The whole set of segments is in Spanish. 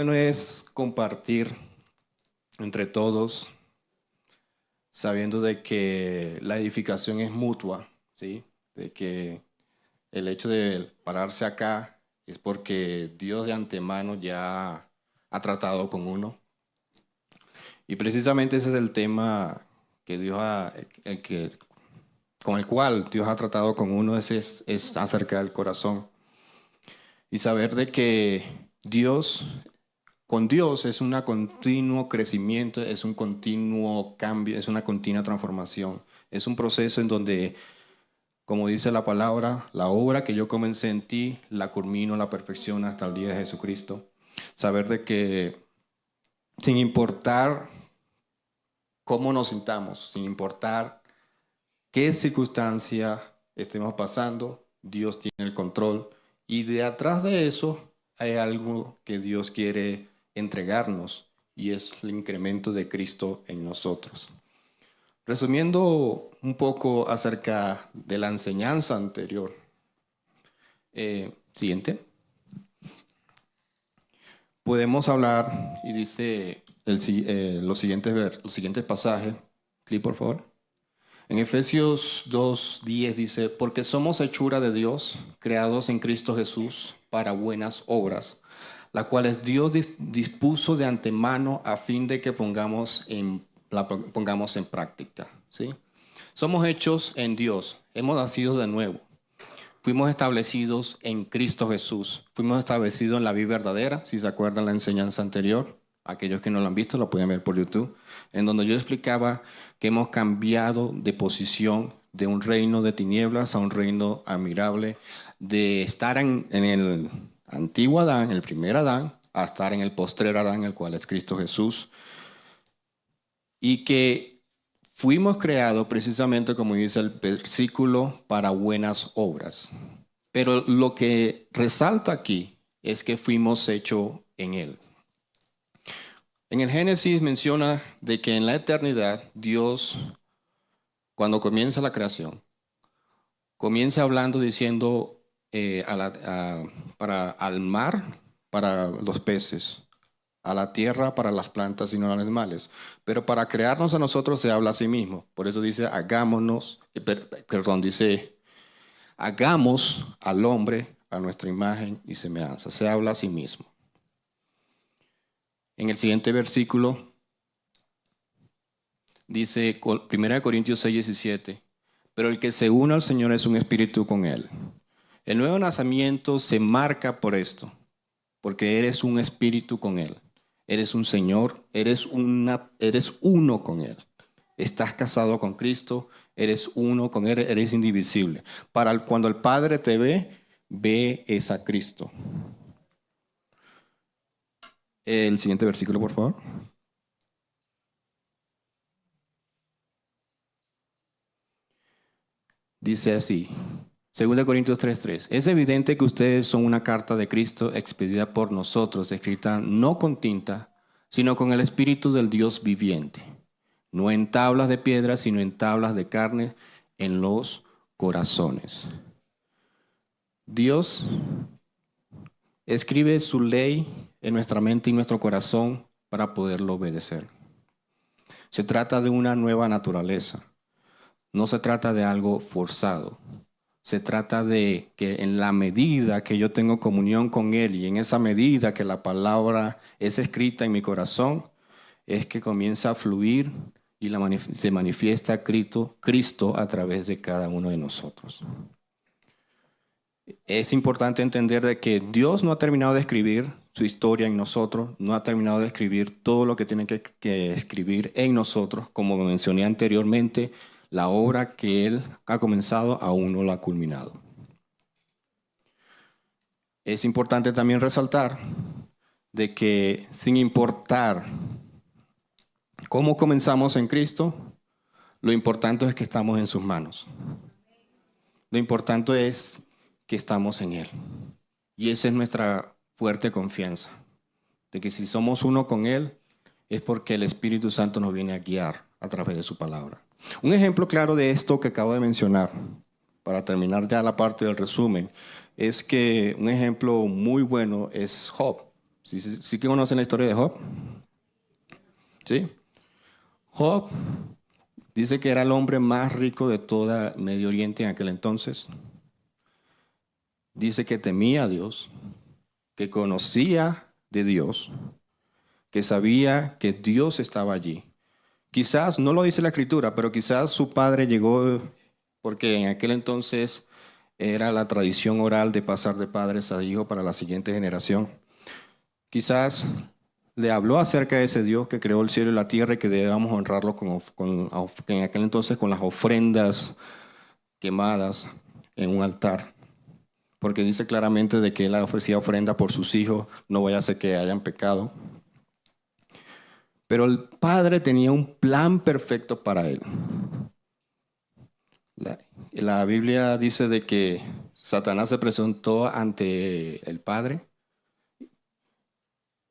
Bueno, es compartir entre todos, sabiendo de que la edificación es mutua, ¿sí? De que el hecho de pararse acá es porque Dios de antemano ya ha tratado con uno. Y precisamente ese es el tema que con el cual Dios ha tratado con uno, es acerca del corazón. Y saber de que con Dios es un continuo crecimiento, es un continuo cambio, es una continua transformación. Es un proceso en donde, como dice la palabra, la obra que yo comencé en ti, la culmino a la perfección hasta el día de Jesucristo. Saber de que sin importar cómo nos sintamos, sin importar qué circunstancia estemos pasando, Dios tiene el control. Y de atrás de eso hay algo que Dios quiere entregarnos, y es el incremento de Cristo en nosotros. Resumiendo un poco acerca de la enseñanza anterior. Siguiente. Podemos hablar, y dice los siguientes pasajes. Clic, por favor. En Efesios 2:10 dice, porque somos hechura de Dios, creados en Cristo Jesús para buenas obras, las cuales Dios dispuso de antemano a fin de que pongamos en práctica. ¿Sí? Somos hechos en Dios, hemos nacido de nuevo. Fuimos establecidos en Cristo Jesús. Fuimos establecidos en la vida verdadera, si se acuerdan la enseñanza anterior. Aquellos que no lo han visto lo pueden ver por YouTube, en donde yo explicaba que hemos cambiado de posición de un reino de tinieblas a un reino admirable, de estar en el antiguo Adán, el primer Adán, a estar en el postrer Adán, el cual es Cristo Jesús. Y que fuimos creados precisamente, como dice el versículo, para buenas obras. Pero lo que resalta aquí es que fuimos hechos en Él. En el Génesis menciona de que en la eternidad Dios, cuando comienza la creación, comienza hablando diciendo al mar para los peces, a la tierra para las plantas y no los animales. Pero para crearnos a nosotros se habla a sí mismo. Por eso dice, hagamos al hombre a nuestra imagen y semejanza. Se habla a sí mismo. En el siguiente versículo dice 1 Corintios 6:17, pero el que se une al Señor es un espíritu con Él. El nuevo nacimiento se marca por esto, porque eres un espíritu con Él. Eres un Señor, eres uno con Él. Estás casado con Cristo, eres uno con Él, eres indivisible. Cuando el Padre te ve es a Cristo. El siguiente versículo, por favor. Dice así, 2 Corintios 3:3. Es evidente que ustedes son una carta de Cristo expedida por nosotros, escrita no con tinta, sino con el Espíritu del Dios viviente. No en tablas de piedra, sino en tablas de carne en los corazones. Dios escribe su ley en nuestra mente y nuestro corazón para poderlo obedecer. Se trata de una nueva naturaleza. No se trata de algo forzado. Se trata de que en la medida que yo tengo comunión con Él y en esa medida que la palabra es escrita en mi corazón, es que comienza a fluir y se manifiesta Cristo a través de cada uno de nosotros. Es importante entender de que Dios no ha terminado de escribir su historia en nosotros, no ha terminado de escribir todo lo que tiene que escribir en nosotros. Como mencioné anteriormente, la obra que Él ha comenzado aún no la ha culminado. Es importante también resaltar de que sin importar cómo comenzamos en Cristo, lo importante es que estamos en sus manos. Lo importante es que estamos en Él. Y esa es nuestra fuerte confianza, de que si somos uno con Él, es porque el Espíritu Santo nos viene a guiar a través de su palabra. Un ejemplo claro de esto que acabo de mencionar, para terminar ya la parte del resumen, es que un ejemplo muy bueno es Job. ¿Sí que conocen la historia de Job? ¿Sí? Job dice que era el hombre más rico de toda Medio Oriente en aquel entonces. Dice que temía a Dios, que conocía de Dios, que sabía que Dios estaba allí. Quizás, no lo dice la Escritura, pero quizás su padre llegó, porque en aquel entonces era la tradición oral de pasar de padres a hijos para la siguiente generación. Quizás le habló acerca de ese Dios que creó el cielo y la tierra y que debíamos honrarlo en aquel entonces con las ofrendas quemadas en un altar. Porque dice claramente de que él ofrecía ofrenda por sus hijos, no vaya a ser que hayan pecado. Pero el Padre tenía un plan perfecto para él. La Biblia dice de que Satanás se presentó ante el Padre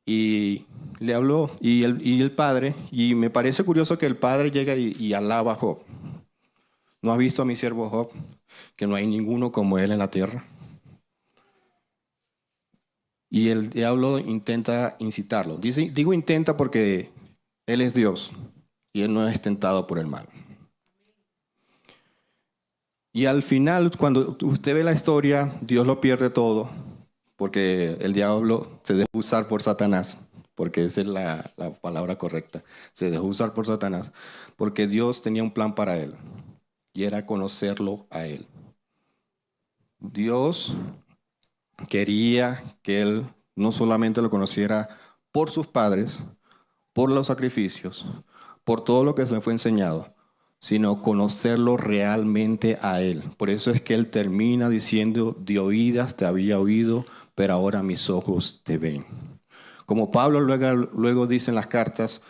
y le habló, y el Padre, y me parece curioso que el Padre llega y alaba a Job. ¿No has visto a mi siervo Job? Que no hay ninguno como él en la tierra. Y el diablo intenta incitarlo. Digo intenta porque él es Dios y él no es tentado por el mal. Y al final, cuando usted ve la historia, Dios lo pierde todo, porque el diablo se dejó usar por Satanás, porque esa es la palabra correcta. Se dejó usar por Satanás, porque Dios tenía un plan para él, y era conocerlo a él. Dios quería que él no solamente lo conociera por sus padres, por los sacrificios, por todo lo que se le fue enseñado, sino conocerlo realmente a él. Por eso es que él termina diciendo, de oídas te había oído, pero ahora mis ojos te ven. Como Pablo luego dice en las cartas,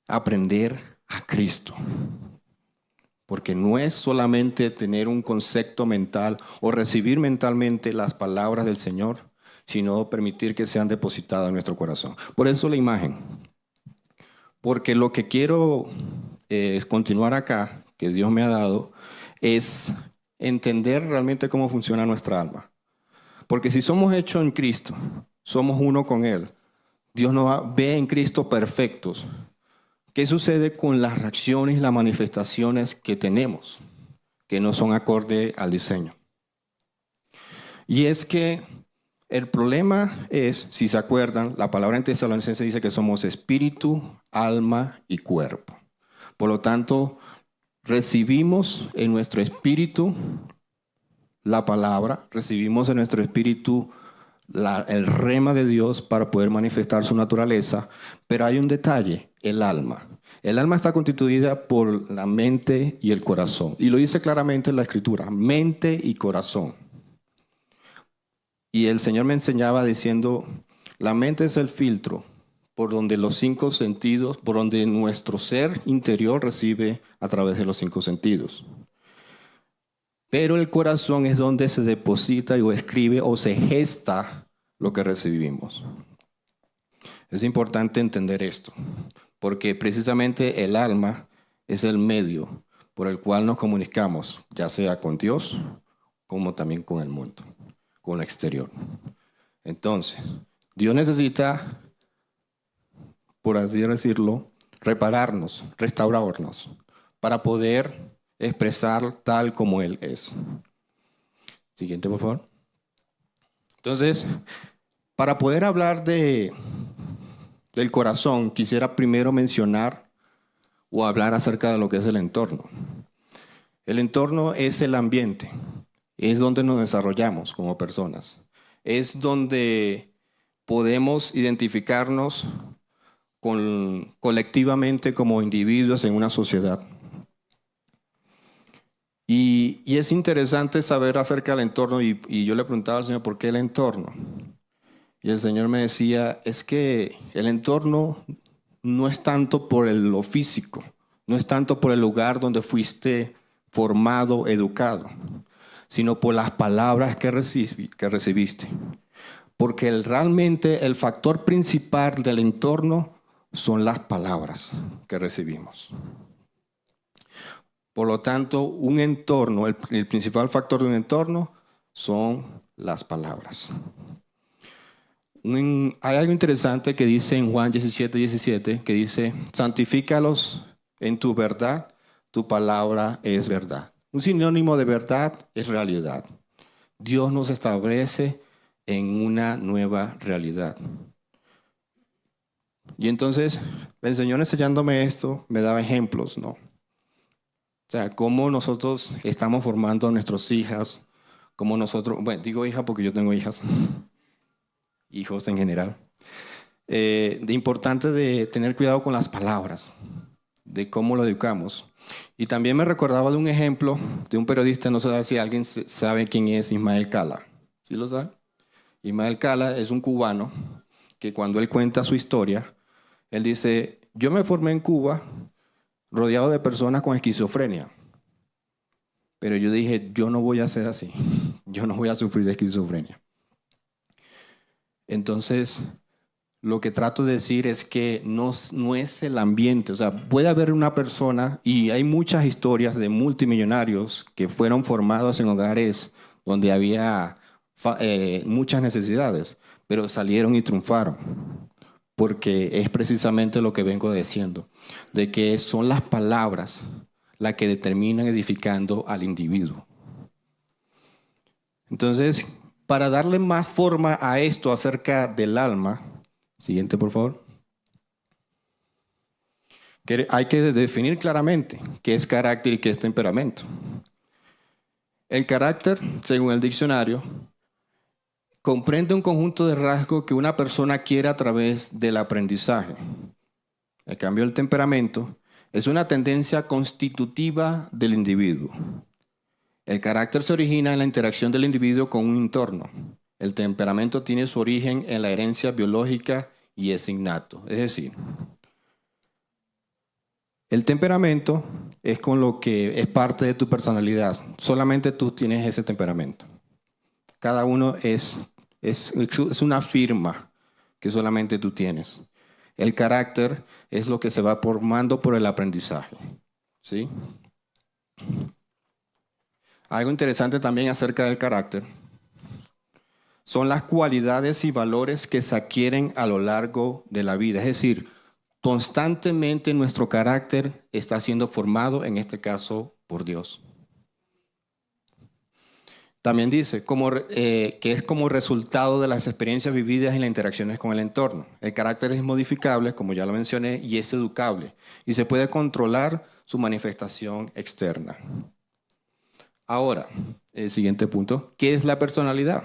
aprender a Cristo. Porque no es solamente tener un concepto mental o recibir mentalmente las palabras del Señor, sino permitir que sean depositadas en nuestro corazón. Por eso la imagen. Porque lo que quiero es continuar acá, que Dios me ha dado, es entender realmente cómo funciona nuestra alma. Porque si somos hechos en Cristo, somos uno con Él. Dios nos ve en Cristo perfectos. ¿Qué sucede con las reacciones y las manifestaciones que tenemos, que no son acorde al diseño? Y es que el problema es, si se acuerdan, la palabra en Tesalonicenses dice que somos espíritu, alma y cuerpo. Por lo tanto, recibimos en nuestro espíritu la palabra, recibimos en nuestro espíritu el rema de Dios para poder manifestar su naturaleza, pero hay un detalle, el alma. El alma está constituida por la mente y el corazón. Y lo dice claramente en la Escritura, mente y corazón. Y el Señor me enseñaba diciendo, la mente es el filtro por donde los 5 sentidos, por donde nuestro ser interior recibe a través de los 5 sentidos. Pero el corazón es donde se deposita o escribe o se gesta lo que recibimos. Es importante entender esto, porque precisamente el alma es el medio por el cual nos comunicamos, ya sea con Dios como también con el mundo, con el exterior. Entonces, Dios necesita, por así decirlo, repararnos, restaurarnos, para poder expresar tal como Él es. Siguiente, por favor. Entonces, para poder hablar del corazón, quisiera primero mencionar o hablar acerca de lo que es el entorno. El entorno es el ambiente, es donde nos desarrollamos como personas, es donde podemos identificarnos colectivamente como individuos en una sociedad. Y es interesante saber acerca del entorno, y yo le preguntaba al Señor, ¿por qué el entorno? Y el Señor me decía, es que el entorno no es tanto por lo físico, no es tanto por el lugar donde fuiste formado, educado, sino por las palabras que recibiste. Porque realmente el factor principal del entorno son las palabras que recibimos. Por lo tanto, un entorno, el principal factor de un entorno son las palabras. Hay algo interesante que dice en Juan 17:17, que dice, santifícalos en tu verdad, tu palabra es verdad. Un sinónimo de verdad es realidad. Dios nos establece en una nueva realidad. Y entonces, el Señor enseñándome esto, me daba ejemplos, ¿no? O sea, cómo nosotros estamos formando a nuestras hijas, cómo nosotros, bueno, digo hija porque yo tengo hijas, hijos en general. De importante de tener cuidado con las palabras, de cómo lo educamos. Y también me recordaba de un ejemplo de un periodista, no sé si alguien sabe quién es Ismael Cala. ¿Sí lo sabe? Ismael Cala es un cubano que cuando él cuenta su historia, él dice, yo me formé en Cuba rodeado de personas con esquizofrenia, pero yo dije, yo no voy a ser así, yo no voy a sufrir de esquizofrenia. Entonces, lo que trato de decir es que no es el ambiente, o sea, puede haber una persona, y hay muchas historias de multimillonarios que fueron formados en hogares donde había muchas necesidades, pero salieron y triunfaron, porque es precisamente lo que vengo diciendo, de que son las palabras las que determinan edificando al individuo. Entonces, para darle más forma a esto acerca del alma, siguiente, por favor. Hay que definir claramente qué es carácter y qué es temperamento. El carácter, según el diccionario, comprende un conjunto de rasgos que una persona adquiere a través del aprendizaje. En cambio, el temperamento es una tendencia constitutiva del individuo. El carácter se origina en la interacción del individuo con un entorno. El temperamento tiene su origen en la herencia biológica y es innato. Es decir, el temperamento es con lo que es parte de tu personalidad. Solamente tú tienes ese temperamento. Cada uno es una firma que solamente tú tienes. El carácter es lo que se va formando por el aprendizaje. ¿Sí? Algo interesante también acerca del carácter son las cualidades y valores que se adquieren a lo largo de la vida. Es decir, constantemente nuestro carácter está siendo formado, en este caso, por Dios. También dice que es como resultado de las experiencias vividas y las interacciones con el entorno. El carácter es modificable, como ya lo mencioné, y es educable. Y se puede controlar su manifestación externa. Ahora, el siguiente punto, ¿qué es la personalidad?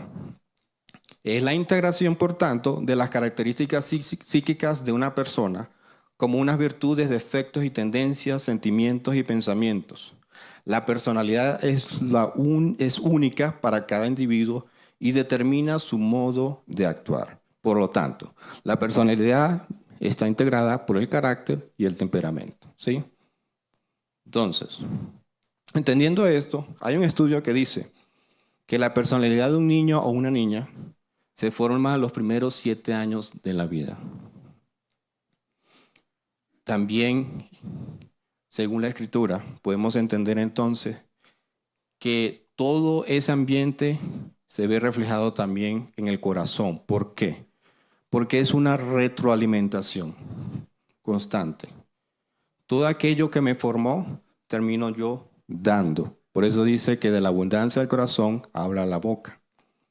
Es la integración, por tanto, de las características psíquicas de una persona como unas virtudes, defectos y tendencias, sentimientos y pensamientos. La personalidad es única para cada individuo y determina su modo de actuar. Por lo tanto, la personalidad está integrada por el carácter y el temperamento. ¿Sí? Entonces, entendiendo esto, hay un estudio que dice que la personalidad de un niño o una niña se forma los primeros 7 años de la vida. También, según la Escritura, podemos entender entonces que todo ese ambiente se ve reflejado también en el corazón. ¿Por qué? Porque es una retroalimentación constante. Todo aquello que me formó, termino yo dando. Por eso dice que de la abundancia del corazón habla la boca.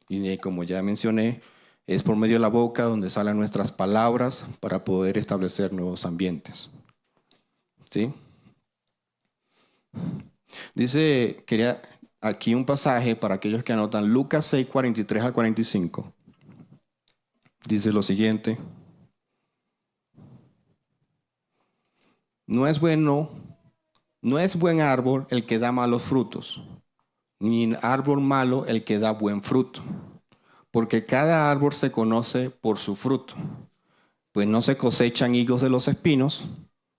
Y como ya mencioné, es por medio de la boca donde salen nuestras palabras para poder establecer nuevos ambientes. ¿Sí? Dice, quería aquí un pasaje para aquellos que anotan, Lucas 6, 43 al 45. Dice lo siguiente. No es buen árbol el que da malos frutos, ni árbol malo el que da buen fruto. Porque cada árbol se conoce por su fruto. Pues no se cosechan higos de los espinos,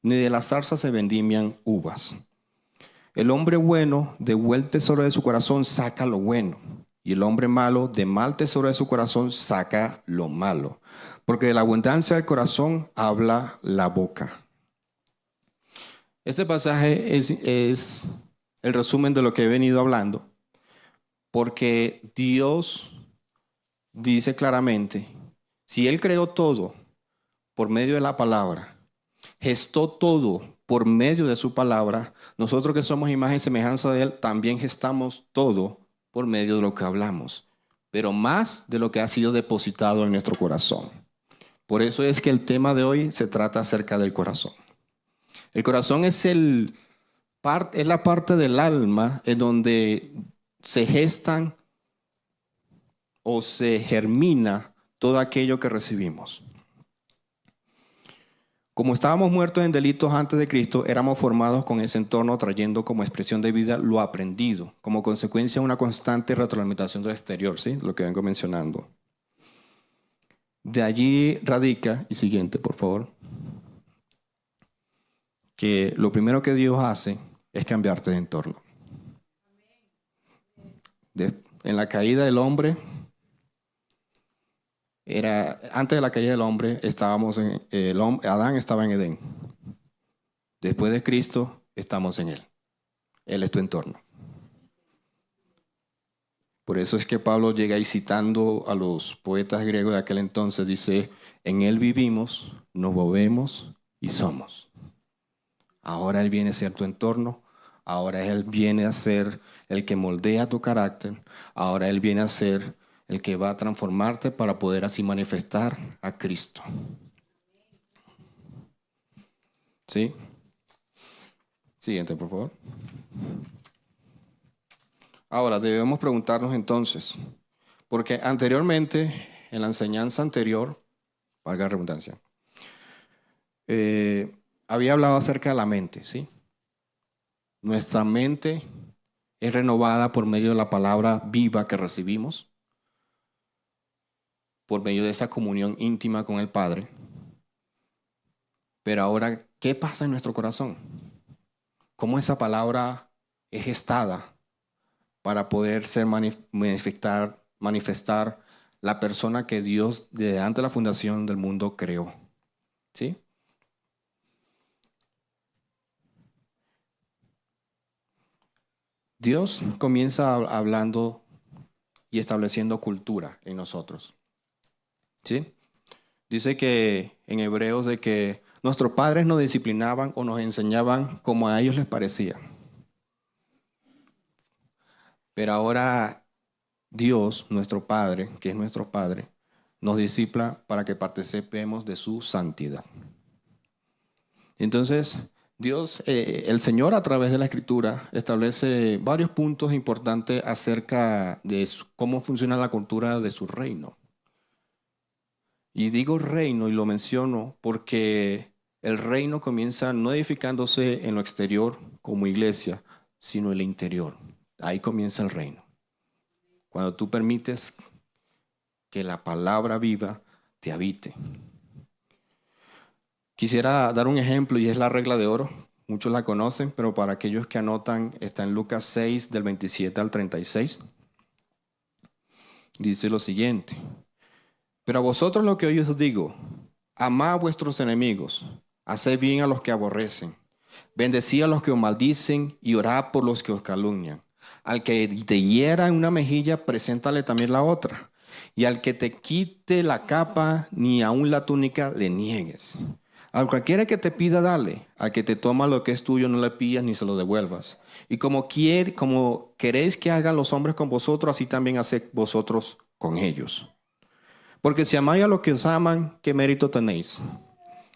ni de las zarzas se vendimian uvas. El hombre bueno de buen tesoro de su corazón saca lo bueno, y el hombre malo de mal tesoro de su corazón saca lo malo. Porque de la abundancia del corazón habla la boca. Este pasaje es el resumen de lo que he venido hablando, porque Dios dice claramente Si Él creó todo por medio de la palabra, gestó todo por medio de su palabra, nosotros que somos imagen y semejanza de Él, también gestamos todo por medio de lo que hablamos, pero más de lo que ha sido depositado en nuestro corazón. Por eso es que el tema de hoy se trata acerca del corazón. El corazón es la parte del alma en donde se gestan o se germina todo aquello que recibimos. Como estábamos muertos en delitos antes de Cristo, éramos formados con ese entorno trayendo como expresión de vida lo aprendido, como consecuencia una constante retroalimentación del exterior, ¿sí? Lo que vengo mencionando. De allí radica, y siguiente por favor, que lo primero que Dios hace es cambiarte de entorno. En la caída del hombre, antes de la caída del hombre, Adán estaba en Edén. Después de Cristo, estamos en Él. Él es tu entorno. Por eso es que Pablo llega ahí citando a los poetas griegos de aquel entonces, dice, en Él vivimos, nos movemos y somos. Ahora Él viene a ser tu entorno, ahora Él viene a ser el que moldea tu carácter, ahora Él viene a ser el que va a transformarte para poder así manifestar a Cristo. ¿Sí? Siguiente, por favor. Ahora, debemos preguntarnos entonces, porque anteriormente, en la enseñanza anterior, valga la redundancia, había hablado acerca de la mente, ¿sí? Nuestra mente es renovada por medio de la palabra viva que recibimos, por medio de esa comunión íntima con el Padre. Pero ahora, ¿qué pasa en nuestro corazón? ¿Cómo esa palabra es gestada para poder manifestar la persona que Dios desde antes de la fundación del mundo creó? ¿Sí? Dios comienza hablando y estableciendo cultura en nosotros. ¿Sí? Dice que en Hebreos de que nuestros padres nos disciplinaban o nos enseñaban como a ellos les parecía. Pero ahora Dios, nuestro Padre, que es nuestro Padre, nos disciplina para que participemos de su santidad. Entonces, Dios, el Señor a través de la Escritura establece varios puntos importantes acerca de cómo funciona la cultura de su reino. Y digo reino y lo menciono porque el reino comienza no edificándose en lo exterior como iglesia, sino en el interior. Ahí comienza el reino. Cuando tú permites que la palabra viva te habite. Quisiera dar un ejemplo y es la regla de oro. Muchos la conocen, pero para aquellos que anotan está en Lucas 6 del 27 al 36. Dice lo siguiente. Pero a vosotros lo que hoy os digo, amad a vuestros enemigos, haced bien a los que aborrecen, bendecid a los que os maldicen y orad por los que os calumnian. Al que te hiera en una mejilla, preséntale también la otra. Y al que te quite la capa, ni aun la túnica, le niegues. Al cualquiera que te pida, dale. Al que te toma lo que es tuyo, no le pillas ni se lo devuelvas. Y como queréis que hagan los hombres con vosotros, así también haced vosotros con ellos. Porque si amáis a los que os aman, ¿qué mérito tenéis?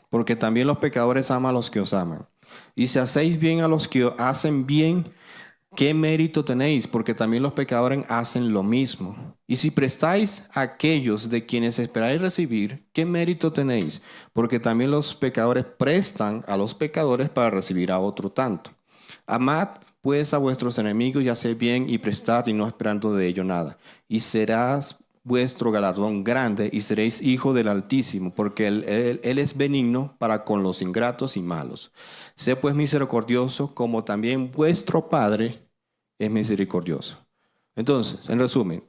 Porque también los pecadores aman a los que os aman. Y si hacéis bien a los que hacen bien, ¿qué mérito tenéis? Porque también los pecadores hacen lo mismo. Y si prestáis a aquellos de quienes esperáis recibir, ¿qué mérito tenéis? Porque también los pecadores prestan a los pecadores para recibir a otro tanto. Amad pues a vuestros enemigos y haced bien y prestad y no esperando de ello nada. Y serás vuestro galardón grande y seréis hijos del Altísimo, porque él es benigno para con los ingratos y malos. Sé pues misericordioso, como también vuestro Padre es misericordioso. Entonces, en resumen,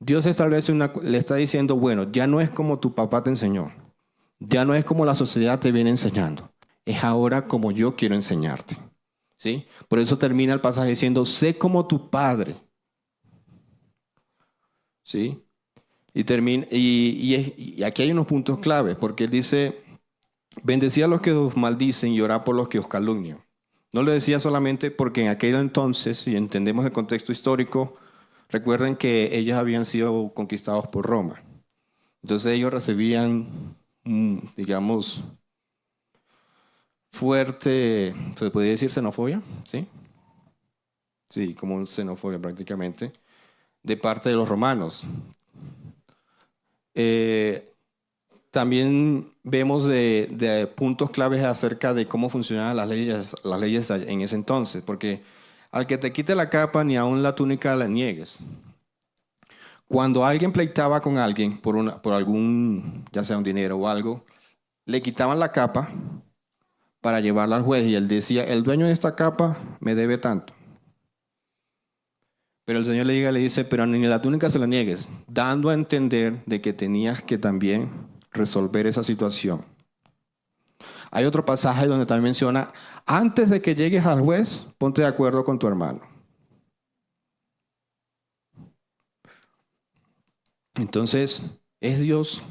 Dios establece le está diciendo, bueno, ya no es como tu papá te enseñó, ya no es como la sociedad te viene enseñando, es ahora como yo quiero enseñarte. ¿Sí? Por eso termina el pasaje diciendo, sé como tu Padre. ¿Sí? Y aquí hay unos puntos claves, porque él dice, bendecid a los que os maldicen y orad por los que os calumnian. No lo decía solamente porque en aquel entonces, si entendemos el contexto histórico, recuerden que ellos habían sido conquistados por Roma. Entonces ellos recibían, digamos, fuerte, ¿se podría decir xenofobia? ¿Sí? Sí, como xenofobia prácticamente, de parte de los romanos. También vemos de puntos claves acerca de cómo funcionaban las leyes en ese entonces, porque al que te quite la capa ni aun la túnica la niegues. Cuando alguien pleitaba con alguien por algún, ya sea un dinero o algo, le quitaban la capa para llevarla al juez y él decía, el dueño de esta capa me debe tanto. Pero el Señor le dice, pero ni la túnica se la niegues, dando a entender de que tenías que también resolver esa situación. Hay otro pasaje donde también menciona, antes de que llegues al juez, ponte de acuerdo con tu hermano. Entonces, es Dios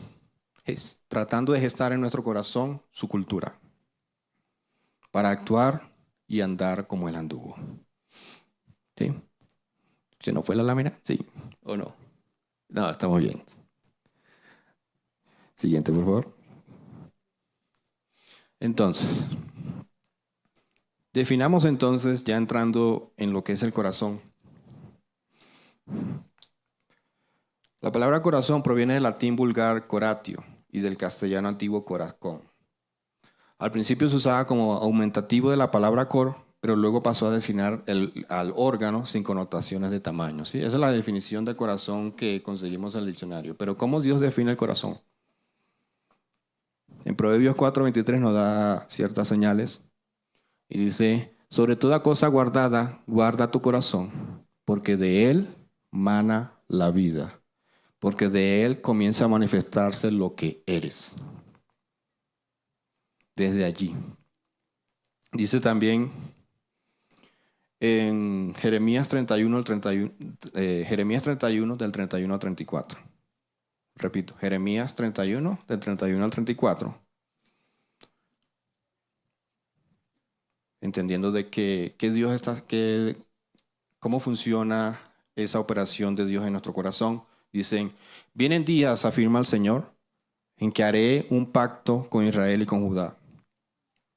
tratando de gestar en nuestro corazón su cultura para actuar y andar como Él anduvo. ¿Sí? ¿Se nos fue la lámina? Sí. ¿O no? No, estamos bien. Siguiente, por favor. Entonces, definamos entonces, ya entrando en lo que es el corazón. La palabra corazón proviene del latín vulgar coratio y del castellano antiguo corazón. Al principio se usaba como aumentativo de la palabra cor, pero luego pasó a designar al órgano sin connotaciones de tamaño. ¿Sí? Esa es la definición de corazón que conseguimos en el diccionario. Pero ¿cómo Dios define el corazón? En Proverbios 4:23 nos da ciertas señales y dice, sobre toda cosa guardada, guarda tu corazón, porque de él mana la vida, porque de él comienza a manifestarse lo que eres. Desde allí. Dice también en Jeremías 31, Jeremías 31 del 31 al 34. Repito, Jeremías 31 del 31 al 34. Entendiendo de que Dios está, cómo funciona esa operación de Dios en nuestro corazón. Dicen, vienen días, afirma el Señor, en que haré un pacto con Israel y con Judá.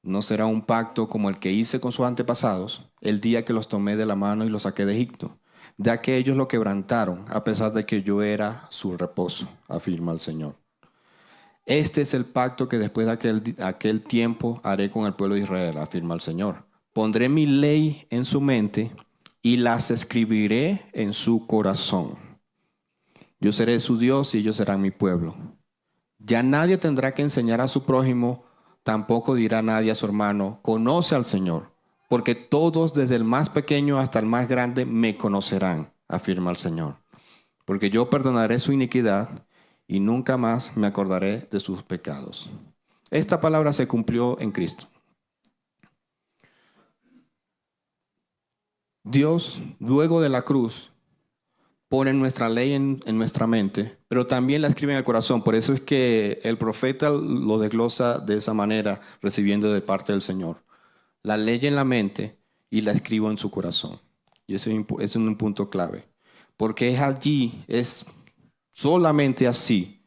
No será un pacto como el que hice con sus antepasados, el día que los tomé de la mano y los saqué de Egipto, ya que ellos lo quebrantaron, a pesar de que yo era su reposo, afirma el Señor. Este es el pacto que después de aquel tiempo haré con el pueblo de Israel, afirma el Señor. Pondré mi ley en su mente y las escribiré en su corazón. Yo seré su Dios y ellos serán mi pueblo. Ya nadie tendrá que enseñar a su prójimo, tampoco dirá nadie a su hermano, conoce al Señor, porque todos, desde el más pequeño hasta el más grande, me conocerán, afirma el Señor. Porque yo perdonaré su iniquidad y nunca más me acordaré de sus pecados. Esta palabra se cumplió en Cristo. Dios, luego de la cruz, pone nuestra ley en nuestra mente, pero también la escribe en el corazón. Por eso es que el profeta lo desglosa de esa manera, recibiendo de parte del Señor. La ley en la mente y la escribo en su corazón. Y ese es un punto clave. Porque es allí, es solamente así,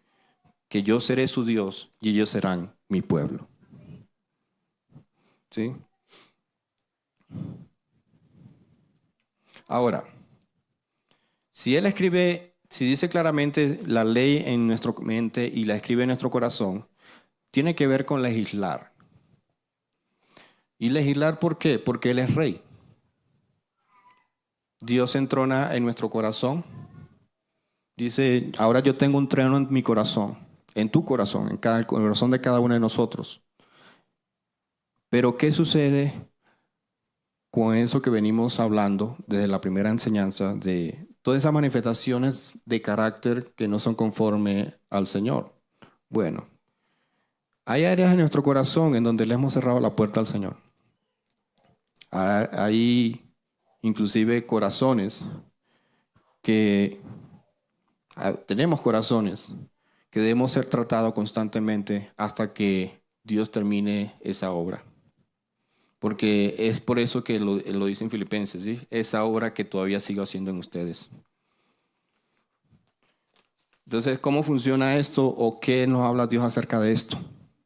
que yo seré su Dios y ellos serán mi pueblo. ¿Sí? Ahora, si él escribe, si dice claramente la ley en nuestra mente y la escribe en nuestro corazón, tiene que ver con legislar. ¿Y legislar por qué? Porque Él es rey. Dios entrona en nuestro corazón. Dice, ahora yo tengo un trono en mi corazón, en tu corazón, en el corazón de cada uno de nosotros. Pero ¿qué sucede con eso que venimos hablando desde la primera enseñanza de todas esas manifestaciones de carácter que no son conforme al Señor? Bueno, hay áreas en nuestro corazón en donde le hemos cerrado la puerta al Señor. Hay inclusive corazones que tenemos corazones que debemos ser tratados constantemente hasta que Dios termine esa obra. Porque es por eso que lo dice en Filipenses, ¿sí? Esa obra que todavía sigo haciendo en ustedes. Entonces, ¿cómo funciona esto o qué nos habla Dios acerca de esto?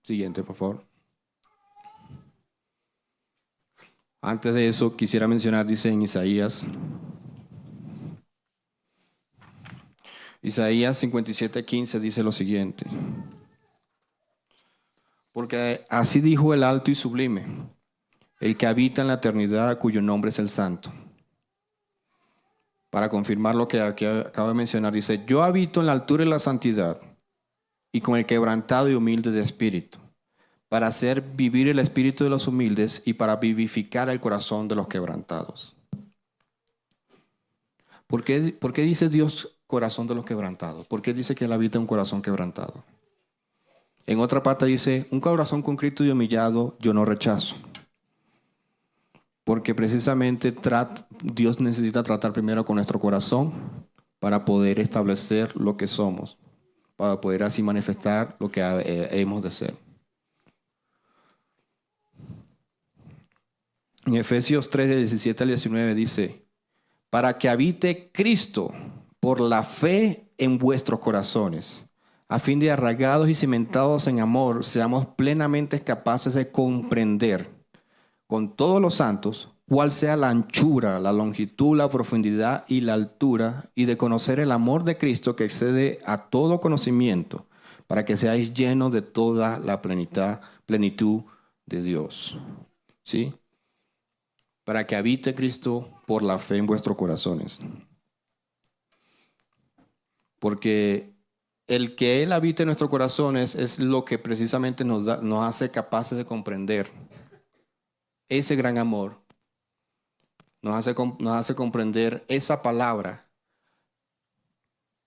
Siguiente, por favor. Antes de eso, quisiera mencionar, dice en Isaías 57:15 dice lo siguiente. Porque así dijo el alto y sublime, el que habita en la eternidad, cuyo nombre es el Santo. Para confirmar lo que acabo de mencionar, dice, yo habito en la altura y la santidad, y con el quebrantado y humilde de espíritu, para hacer vivir el espíritu de los humildes y para vivificar el corazón de los quebrantados. ¿Por qué dice Dios corazón de los quebrantados? ¿Por qué dice que Él habita un corazón quebrantado? En otra parte dice, un corazón contrito y humillado yo no rechazo. Porque precisamente Dios necesita tratar primero con nuestro corazón para poder establecer lo que somos, para poder así manifestar lo que hemos de ser. En Efesios 3, 17 al 19 dice, para que habite Cristo por la fe en vuestros corazones, a fin de arraigados y cimentados en amor, seamos plenamente capaces de comprender con todos los santos cuál sea la anchura, la longitud, la profundidad y la altura, y de conocer el amor de Cristo que excede a todo conocimiento, para que seáis llenos de toda la plenitud de Dios. ¿Sí? Para que habite Cristo por la fe en vuestros corazones. Porque el que Él habite en nuestros corazones es lo que precisamente nos hace capaces de comprender ese gran amor. Nos hace comprender esa palabra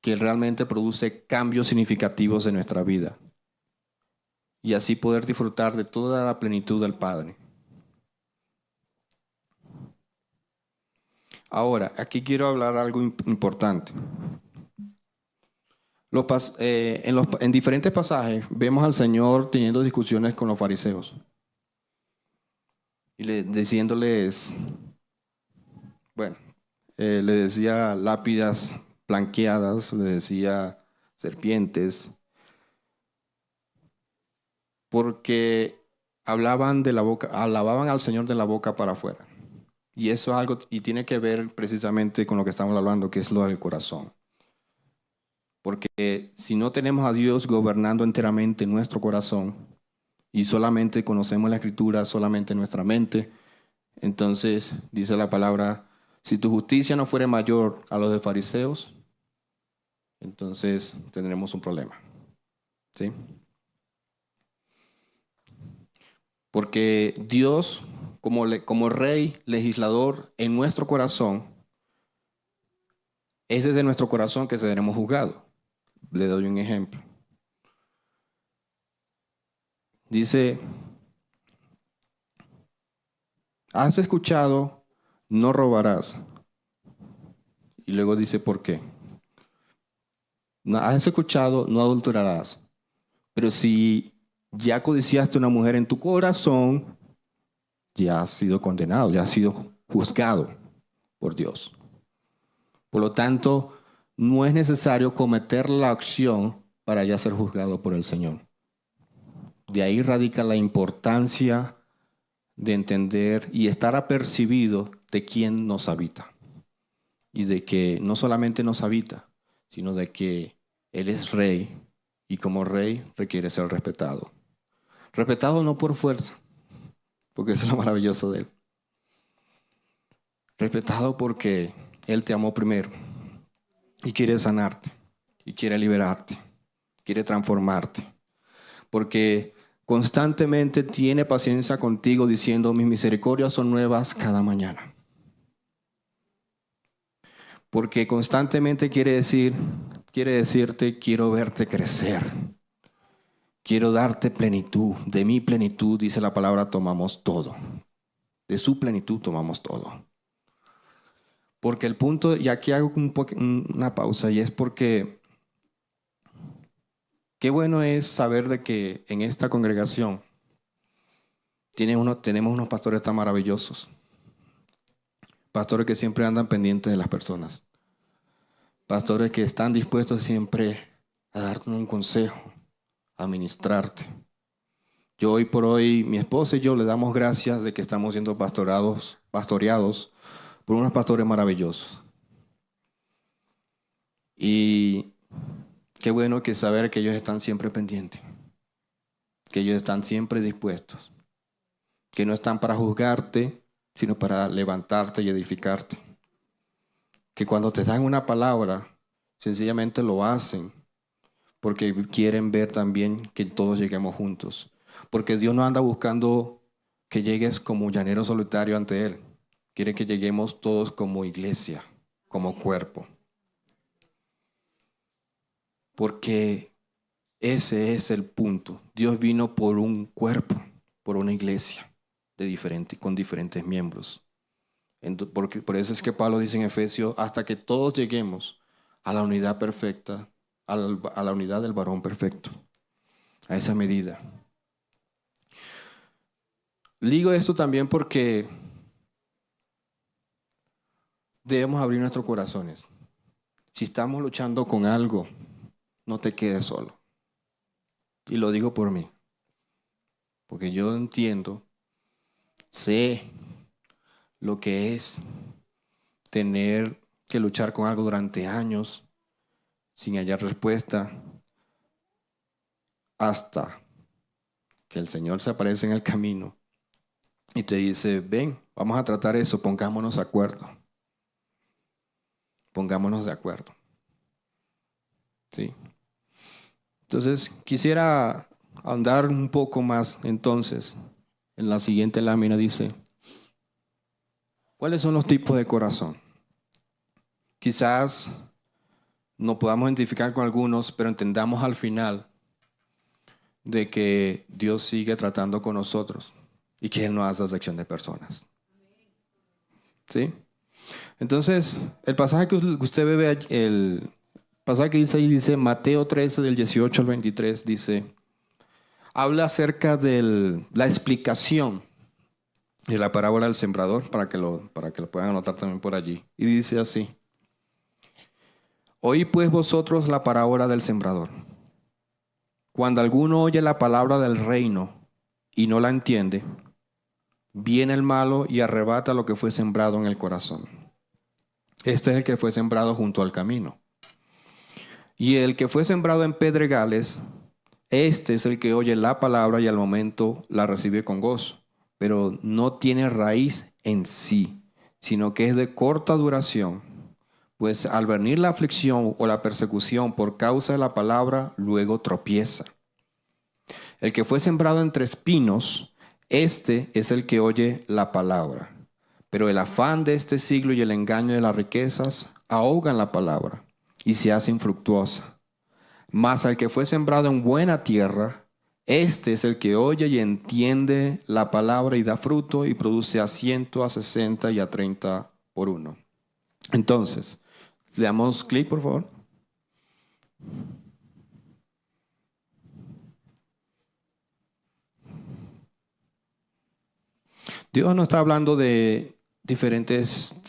que realmente produce cambios significativos en nuestra vida. Y así poder disfrutar de toda la plenitud del Padre. Ahora, aquí quiero hablar algo importante. En diferentes pasajes vemos al Señor teniendo discusiones con los fariseos. Y diciéndoles, bueno, le decía lápidas blanqueadas, le decía serpientes, porque alababan al Señor de la boca para afuera. Y eso es algo, y tiene que ver precisamente con lo que estamos hablando, que es lo del corazón. Porque si no tenemos a Dios gobernando enteramente nuestro corazón y solamente conocemos la Escritura solamente en nuestra mente, entonces dice la palabra, si tu justicia no fuere mayor a los de fariseos, entonces tendremos un problema. ¿Sí? Porque Dios, como rey, legislador en nuestro corazón, es desde nuestro corazón que seremos juzgados. Le doy un ejemplo. Dice, has escuchado, no robarás. Y luego dice, ¿por qué? Has escuchado, no adulterarás. Pero si ya codiciaste una mujer en tu corazón, ya has sido condenado, ya has sido juzgado por Dios. Por lo tanto, no es necesario cometer la acción para ya ser juzgado por el Señor. De ahí radica la importancia de entender y estar apercibido de quién nos habita. Y de que no solamente nos habita, sino de que Él es rey y como rey requiere ser respetado. Respetado no por fuerza, porque eso es lo maravilloso de Él. Respetado porque Él te amó primero y quiere sanarte, y quiere liberarte, quiere transformarte. Porque constantemente tiene paciencia contigo diciendo, mis misericordias son nuevas cada mañana. Porque constantemente quiere decirte, quiero verte crecer. Quiero darte plenitud. De mi plenitud, dice la palabra, tomamos todo. De su plenitud tomamos todo. Porque el punto, y aquí hago una pausa, y es porque Qué bueno es saber de que en esta congregación tenemos unos pastores tan maravillosos. Pastores que siempre andan pendientes de las personas. Pastores que están dispuestos siempre a darte un consejo, a ministrarte. Yo hoy por hoy, mi esposa y yo le damos gracias de que estamos siendo pastoreados por unos pastores maravillosos. Y qué bueno que saber que ellos están siempre pendientes, que ellos están siempre dispuestos, que no están para juzgarte, sino para levantarte y edificarte. Que cuando te dan una palabra, sencillamente lo hacen, porque quieren ver también que todos lleguemos juntos. Porque Dios no anda buscando que llegues como llanero solitario ante Él. Quiere que lleguemos todos como iglesia, como cuerpo. Porque ese es el punto. Dios vino por un cuerpo, por una iglesia con diferentes miembros. Porque por eso es que Pablo dice en Efesios, hasta que todos lleguemos a la unidad perfecta, a la unidad del varón perfecto, a esa medida. Digo esto también porque debemos abrir nuestros corazones. Si estamos luchando con algo, no te quedes solo. Y lo digo por mí, porque yo entiendo, sé lo que es tener que luchar con algo durante años sin hallar respuesta, hasta que el Señor se aparece en el camino y te dice, ven, vamos a tratar eso, pongámonos de acuerdo. Pongámonos de acuerdo. ¿Sí? Entonces, quisiera ahondar un poco más, entonces, en la siguiente lámina dice, ¿cuáles son los tipos de corazón? Quizás no podamos identificar con algunos, pero entendamos al final de que Dios sigue tratando con nosotros y que Él no hace acepción de personas. ¿Sí? Entonces, el pasaje que usted ve, el pasaje que dice ahí, dice Mateo 13, del 18 al 23, dice, habla acerca de la explicación de la parábola del sembrador, para que lo puedan anotar también por allí. Y dice así, oí pues vosotros la parábola del sembrador. Cuando alguno oye la palabra del reino y no la entiende, viene el malo y arrebata lo que fue sembrado en el corazón. Este es el que fue sembrado junto al camino. Y el que fue sembrado en pedregales, este es el que oye la palabra y al momento la recibe con gozo, pero no tiene raíz en sí, sino que es de corta duración. Pues al venir la aflicción o la persecución por causa de la palabra, luego tropieza. El que fue sembrado entre espinos, este es el que oye la palabra. Pero el afán de este siglo y el engaño de las riquezas ahogan la palabra y se hace infructuosa. Mas al que fue sembrado en buena tierra, este es el que oye y entiende la palabra y da fruto y produce a 100, a 60 y a 30 por uno. Entonces, le damos clic, por favor. Dios no está hablando de diferentes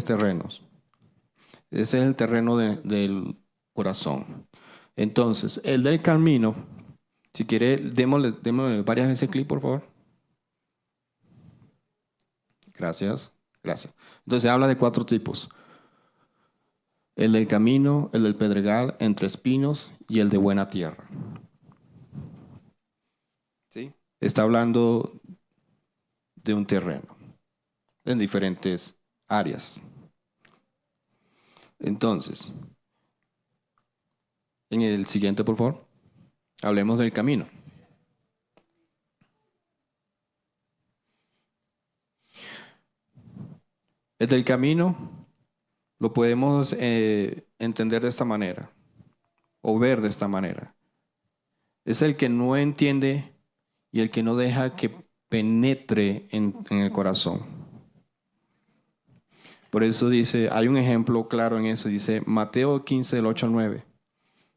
terrenos. Ese es el terreno del corazón. Entonces, el del camino, si quiere, démosle varias veces clic, por favor. Gracias. Entonces, habla de 4 tipos. El del camino, el del pedregal, entre espinos y el de buena tierra. ¿Sí? Está hablando de un terreno en diferentes áreas. Entonces, en el siguiente, por favor, hablemos del camino. El del camino lo podemos entender de esta manera o ver de esta manera. Es el que no entiende y el que no deja que penetre en el corazón. Por eso dice, hay un ejemplo claro en eso, dice Mateo 15, del 8 al 9.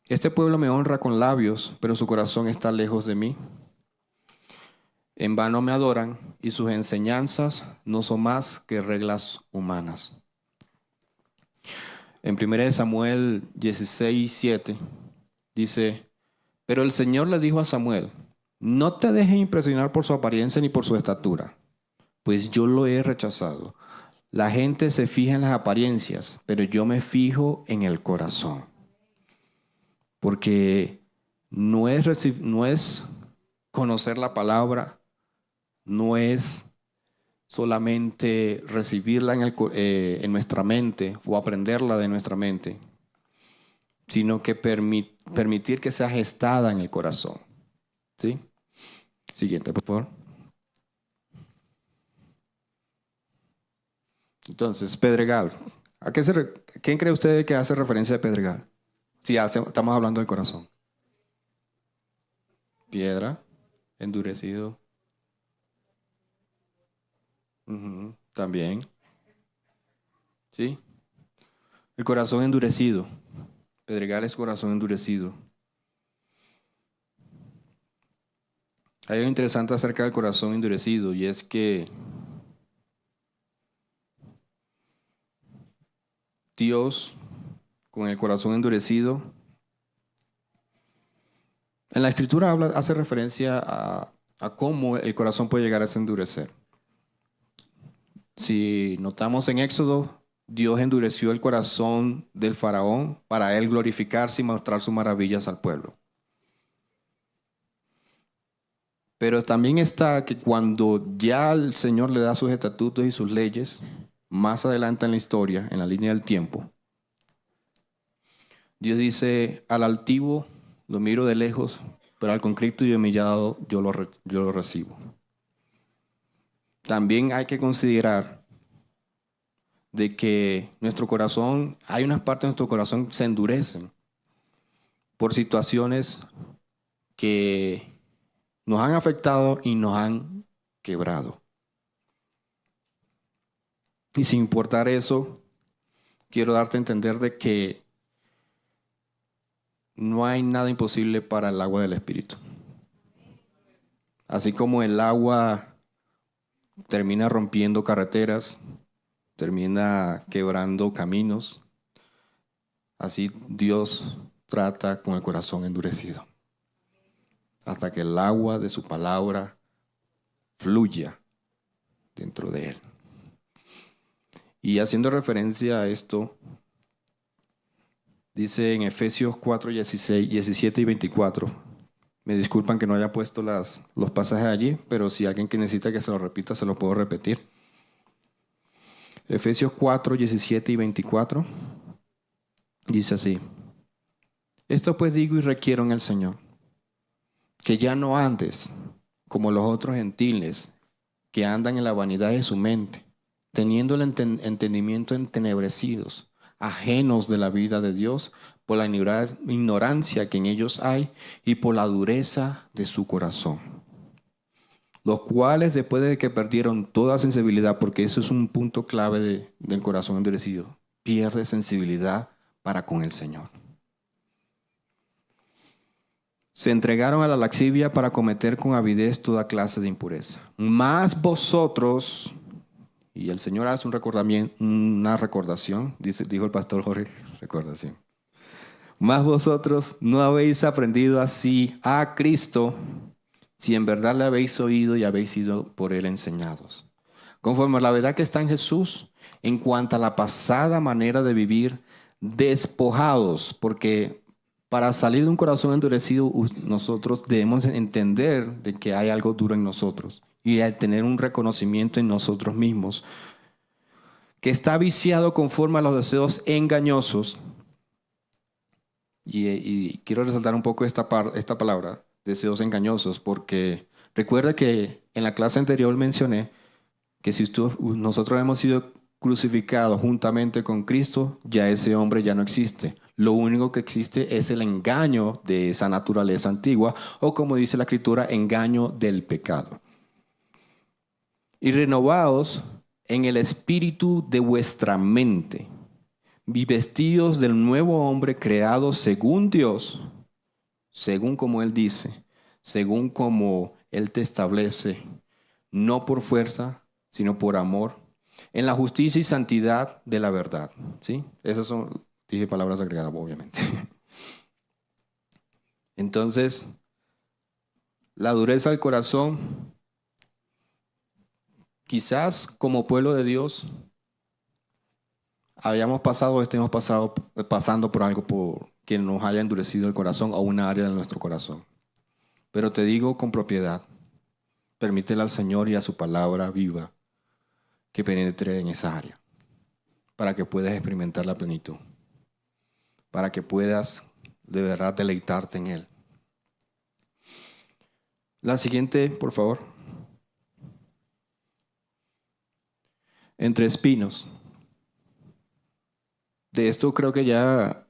Este pueblo me honra con labios, pero su corazón está lejos de mí. En vano me adoran y sus enseñanzas no son más que reglas humanas. En 1 Samuel 16:7 dice, pero el Señor le dijo a Samuel, no te dejes impresionar por su apariencia ni por su estatura, pues yo lo he rechazado. La gente se fija en las apariencias, pero yo me fijo en el corazón. Porque no es conocer la palabra, no es solamente recibirla en nuestra mente o aprenderla de nuestra mente, sino que permitir que sea gestada en el corazón. ¿Sí? Siguiente, por favor. Entonces, pedregal. ¿Quién cree usted que hace referencia a pedregal? Si estamos hablando del corazón. Piedra, endurecido. También. ¿Sí? El corazón endurecido. Pedregal es corazón endurecido. Hay algo interesante acerca del corazón endurecido y es que Dios, con el corazón endurecido, en la Escritura hace referencia a cómo el corazón puede llegar a endurecer. Si notamos en Éxodo, Dios endureció el corazón del faraón para él glorificarse y mostrar sus maravillas al pueblo. Pero también está que cuando ya el Señor le da sus estatutos y sus leyes, más adelante en la historia, en la línea del tiempo, Dios dice, al altivo lo miro de lejos, pero al contrito y humillado yo lo recibo. También hay que considerar de que nuestro corazón, hay unas partes de nuestro corazón que se endurecen por situaciones que nos han afectado y nos han quebrado. Y sin importar eso, quiero darte a entender de que no hay nada imposible para el agua del Espíritu. Así como el agua termina rompiendo carreteras, termina quebrando caminos, así Dios trata con el corazón endurecido. Hasta que el agua de su palabra fluya dentro de él. Y haciendo referencia a esto, dice en Efesios 4, 17 y 24. Me disculpan que no haya puesto los pasajes allí, pero si alguien que necesita que se lo repita, se lo puedo repetir. Efesios 4, 17 y 24. Dice así. Esto pues digo y requiero en el Señor, que ya no andes como los otros gentiles que andan en la vanidad de su mente, teniendo el entendimiento entenebrecidos, ajenos de la vida de Dios, por la ignorancia que en ellos hay y por la dureza de su corazón. Los cuales, después de que perdieron toda sensibilidad, porque eso es un punto clave del corazón endurecido, pierde sensibilidad para con el Señor. Se entregaron a la lascivia para cometer con avidez toda clase de impureza. Mas vosotros, y el Señor hace una recordación, dijo el pastor Jorge, recordación. Mas vosotros no habéis aprendido así a Cristo, si en verdad le habéis oído y habéis sido por él enseñados. Conforme a la verdad que está en Jesús, en cuanto a la pasada manera de vivir, despojados, porque para salir de un corazón endurecido, nosotros debemos entender de que hay algo duro en nosotros y al tener un reconocimiento en nosotros mismos que está viciado conforme a los deseos engañosos. Y quiero resaltar un poco esta palabra, deseos engañosos, porque recuerda que en la clase anterior mencioné que si nosotros hemos sido crucificados juntamente con Cristo, ya ese hombre ya no existe. Lo único que existe es el engaño de esa naturaleza antigua, o como dice la Escritura, engaño del pecado. Y renovaos en el espíritu de vuestra mente, y vestidos del nuevo hombre creado según Dios, según como Él dice, según como Él te establece, no por fuerza, sino por amor, en la justicia y santidad de la verdad. ¿Sí? Esas son, dije palabras agregadas, obviamente. Entonces, la dureza del corazón, quizás como pueblo de Dios, hayamos pasado o estemos pasando por algo que nos haya endurecido el corazón o una área de nuestro corazón. Pero te digo con propiedad, permítele al Señor y a su palabra viva que penetre en esa área, para que puedas experimentar la plenitud, para que puedas de verdad deleitarte en Él. La siguiente, por favor. Entre espinos. De esto creo que ya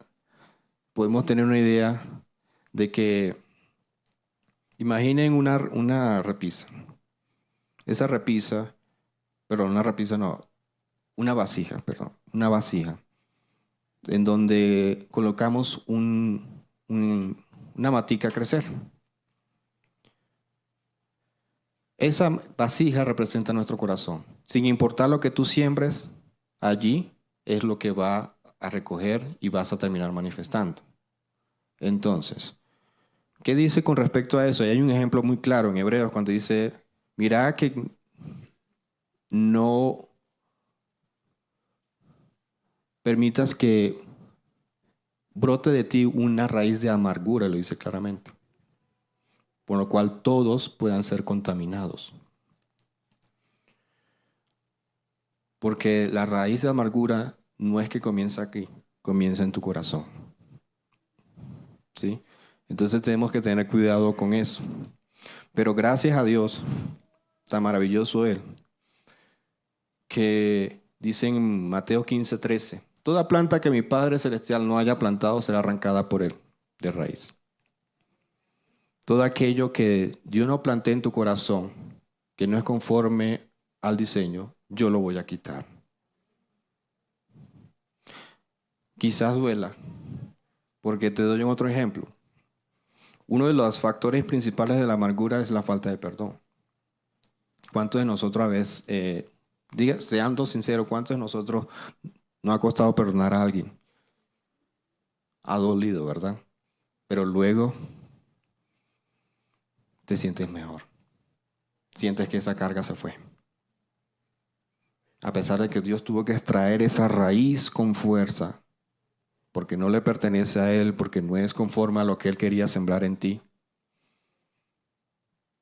podemos tener una idea de que, imaginen una repisa. Esa repisa, perdón, una repisa no, una vasija, en donde colocamos una matica a crecer. Esa vasija representa nuestro corazón. Sin importar lo que tú siembres, allí es lo que va a recoger y vas a terminar manifestando. Entonces, ¿qué dice con respecto a eso? Y hay un ejemplo muy claro en Hebreos cuando dice, mira que no permitas que brote de ti una raíz de amargura, lo dice claramente, por lo cual todos puedan ser contaminados. Porque la raíz de amargura no es que comienza aquí, comienza en tu corazón. ¿Sí? Entonces tenemos que tener cuidado con eso. Pero gracias a Dios, tan maravilloso Él, que dice en Mateo 15:13, toda planta que mi Padre Celestial no haya plantado será arrancada por Él de raíz. Todo aquello que yo no planté en tu corazón, que no es conforme al diseño, yo lo voy a quitar. Quizás duela, porque te doy otro ejemplo. Uno de los factores principales de la amargura es la falta de perdón. ¿Cuántos de nosotros a veces, seando sinceros, cuántos de nosotros nos ha costado perdonar a alguien? Ha dolido, ¿verdad? Pero luego te sientes mejor. Sientes que esa carga se fue. A pesar de que Dios tuvo que extraer esa raíz con fuerza, porque no le pertenece a Él, porque no es conforme a lo que Él quería sembrar en ti,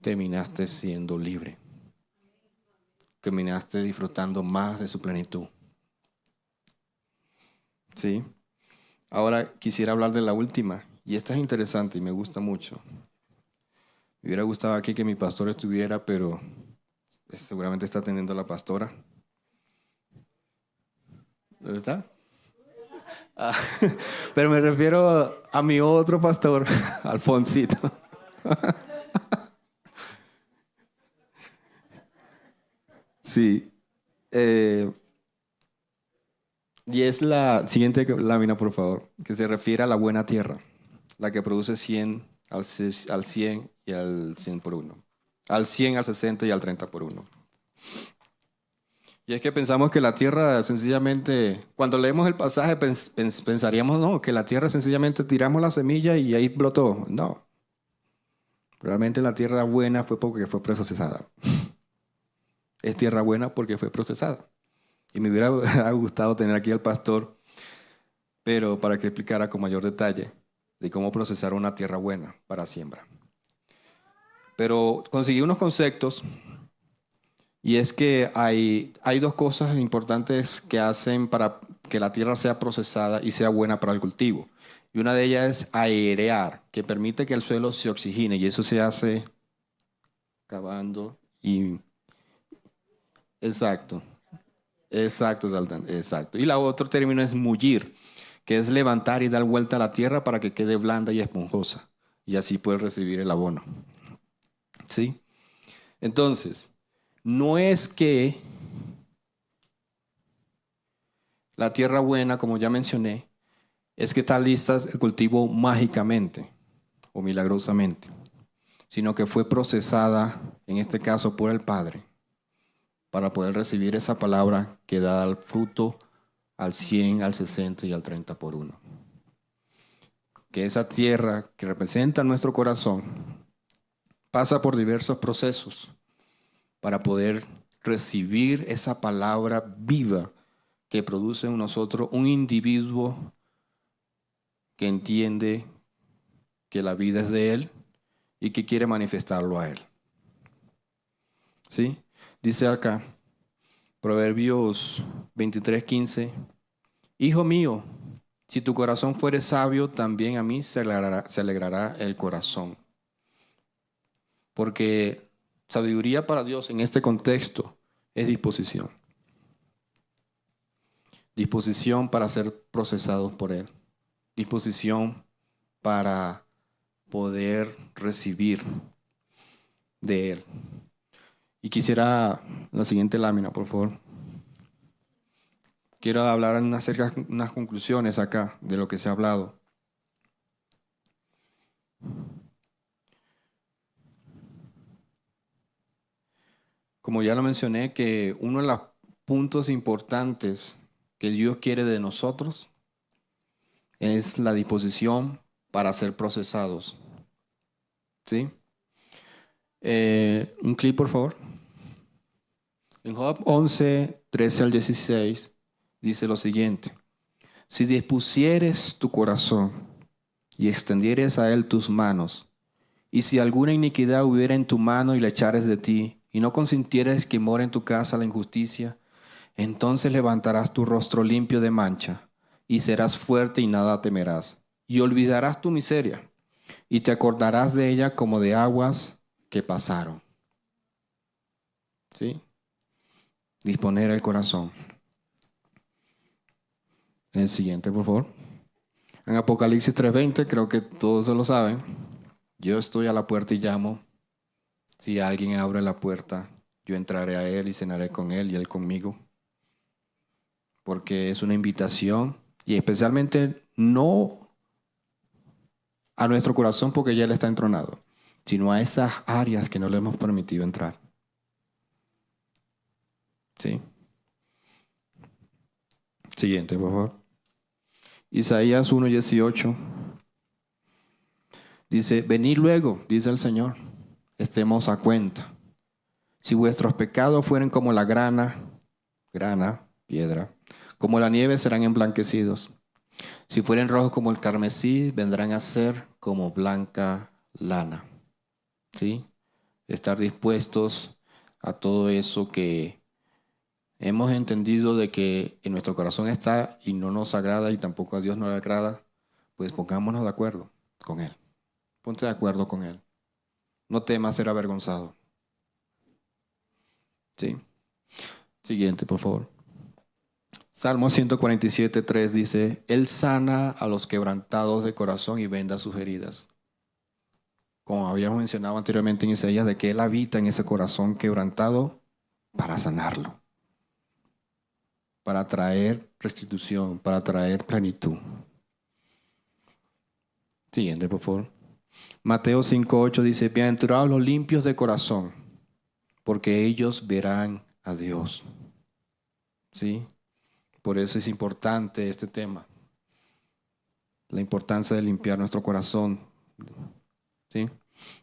terminaste siendo libre. Terminaste disfrutando más de su plenitud. ¿Sí? Ahora quisiera hablar de la última, y esta es interesante y me gusta mucho. Me hubiera gustado aquí que mi pastor estuviera, pero seguramente está atendiendo a la pastora. ¿Dónde está? Ah, pero me refiero a mi otro pastor, Alfonsito. Sí. Y es la siguiente lámina, por favor, que se refiere a la buena tierra, la que produce 100 al 100 y al 100 por 1. Al 100, al 60 y al 30 por 1. Y es que pensamos que la tierra sencillamente, cuando leemos el pasaje pensaríamos, no, que la tierra sencillamente tiramos la semilla y ahí brotó. No. Realmente la tierra buena fue porque fue procesada. Es tierra buena porque fue procesada. Y me hubiera gustado tener aquí al pastor, pero para que explicara con mayor detalle de cómo procesar una tierra buena para siembra. Pero conseguí unos conceptos, y es que hay dos cosas importantes que hacen para que la tierra sea procesada y sea buena para el cultivo. Y una de ellas es airear, que permite que el suelo se oxigene, y eso se hace cavando y... Exacto. Exacto, Zaldan, exacto. Y la otro término es mullir, que es levantar y dar vuelta a la tierra para que quede blanda y esponjosa. Y así puedes recibir el abono. ¿Sí? Entonces, no es que la tierra buena, como ya mencioné, es que está lista el cultivo mágicamente o milagrosamente, sino que fue procesada, en este caso por el Padre, para poder recibir esa palabra que da el fruto al 100, al 60 y al 30 por uno. Que esa tierra que representa nuestro corazón pasa por diversos procesos para poder recibir esa palabra viva que produce en nosotros un individuo que entiende que la vida es de Él y que quiere manifestarlo a Él. ¿Sí? Dice acá, Proverbios 23:15, Hijo mío, si tu corazón fuere sabio, también a mí se alegrará el corazón. Porque sabiduría para Dios en este contexto es disposición. Disposición para ser procesados por Él. Disposición para poder recibir de Él. Y quisiera la siguiente lámina, por favor. Quiero hablar acerca de unas conclusiones acá de lo que se ha hablado. Como ya lo mencioné, que uno de los puntos importantes que Dios quiere de nosotros es la disposición para ser procesados. ¿Sí? Un clip, por favor. En Job 11, 13 al 16, dice lo siguiente. Si dispusieres tu corazón y extendieres a él tus manos, y si alguna iniquidad hubiera en tu mano y la echares de ti, y no consintieres que more en tu casa la injusticia, entonces levantarás tu rostro limpio de mancha, y serás fuerte y nada temerás, y olvidarás tu miseria, y te acordarás de ella como de aguas que pasaron. ¿Sí? Disponer el corazón. El siguiente, por favor. En Apocalipsis 3:20, creo que todos lo saben. Yo estoy a la puerta y llamo. Si alguien abre la puerta, yo entraré a él y cenaré con él y él conmigo. Porque es una invitación y especialmente no a nuestro corazón porque ya él está entronado, sino a esas áreas que no le hemos permitido entrar. ¿Sí? Siguiente, por favor. Isaías 1:18 dice, venid luego, dice el Señor, estemos a cuenta. Si vuestros pecados fueren como la grana, piedra, como la nieve serán emblanquecidos. Si fueren rojos como el carmesí, vendrán a ser como blanca lana. ¿Sí? Estar dispuestos a todo eso que hemos entendido de que en nuestro corazón está y no nos agrada y tampoco a Dios no le agrada, pues pongámonos de acuerdo con Él. Ponte de acuerdo con Él. No temas ser avergonzado. ¿Sí? Siguiente, por favor. Salmo 147:3 dice, Él sana a los quebrantados de corazón y venda sus heridas. Como habíamos mencionado anteriormente en Isaías, de que Él habita en ese corazón quebrantado para sanarlo, para traer restitución, para traer plenitud. Siguiente, por favor. Mateo 5:8 dice, bienaventurados los limpios de corazón, porque ellos verán a Dios. ¿Sí? Por eso es importante este tema. La importancia de limpiar nuestro corazón. ¿Sí?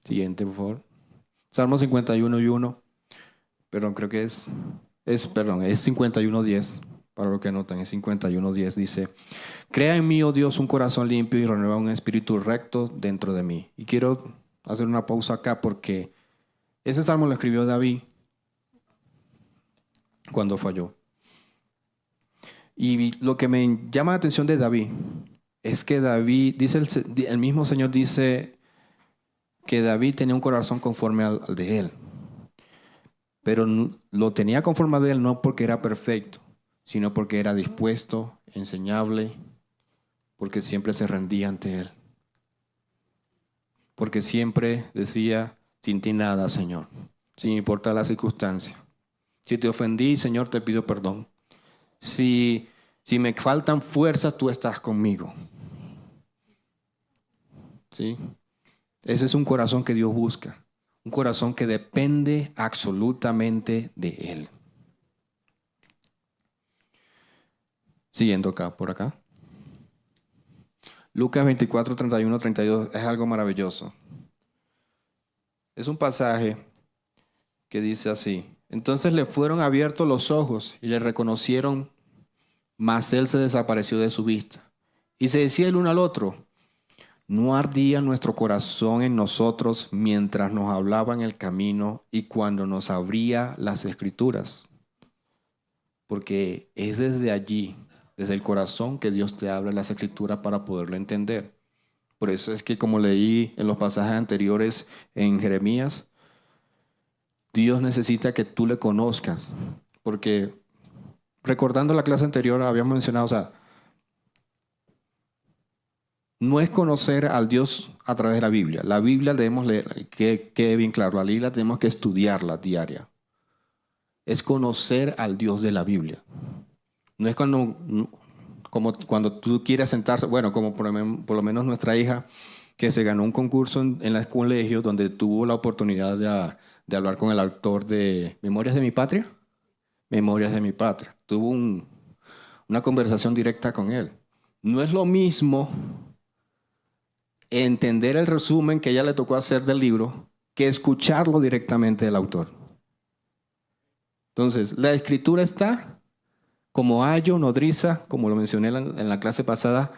Siguiente, por favor. Salmo 51:1. Perdón, creo que es 51:10. Para lo que anotan, es 51:10. Dice, crea en mí, oh Dios, un corazón limpio y renueva un espíritu recto dentro de mí. Y quiero hacer una pausa acá porque ese salmo lo escribió David cuando falló. Y lo que me llama la atención de David es que David, dice el mismo Señor dice que David tenía un corazón conforme al de él. Pero lo tenía conforme al de él no porque era perfecto, sino porque era dispuesto, enseñable, porque siempre se rendía ante él. Porque siempre decía, sin ti nada, Señor, sin importar la circunstancia. Si te ofendí, Señor, te pido perdón. Si Si me faltan fuerzas, tú estás conmigo. ¿Sí? Ese es un corazón que Dios busca. Un corazón que depende absolutamente de Él. Siguiendo acá, por acá. Lucas 24, 31, 32 es algo maravilloso. Es un pasaje que dice así: entonces le fueron abiertos los ojos y le reconocieron, mas él se desapareció de su vista. Y se decía el uno al otro: ¿no ardía nuestro corazón en nosotros mientras nos hablaba en el camino y cuando nos abría las Escrituras? Porque es desde allí, desde el corazón, que Dios te abre las Escrituras para poderlo entender. Por eso es que, como leí en los pasajes anteriores en Jeremías, Dios necesita que tú le conozcas. Porque, recordando la clase anterior, habíamos mencionado, o sea, no es conocer al Dios a través de la Biblia. La Biblia debemos leer, que quede bien claro, la Biblia tenemos que estudiarla diaria. Es conocer al Dios de la Biblia. No es como cuando tú quieres sentarse, bueno, como por lo menos nuestra hija, que se ganó un concurso en el colegio donde tuvo la oportunidad de hablar con el autor de Memorias de mi Patria. Memorias de mi Patria. Tuvo una conversación directa con él. No es lo mismo entender el resumen que ella le tocó hacer del libro que escucharlo directamente del autor. Entonces, la escritura está como ayo, nodriza, como lo mencioné en la clase pasada,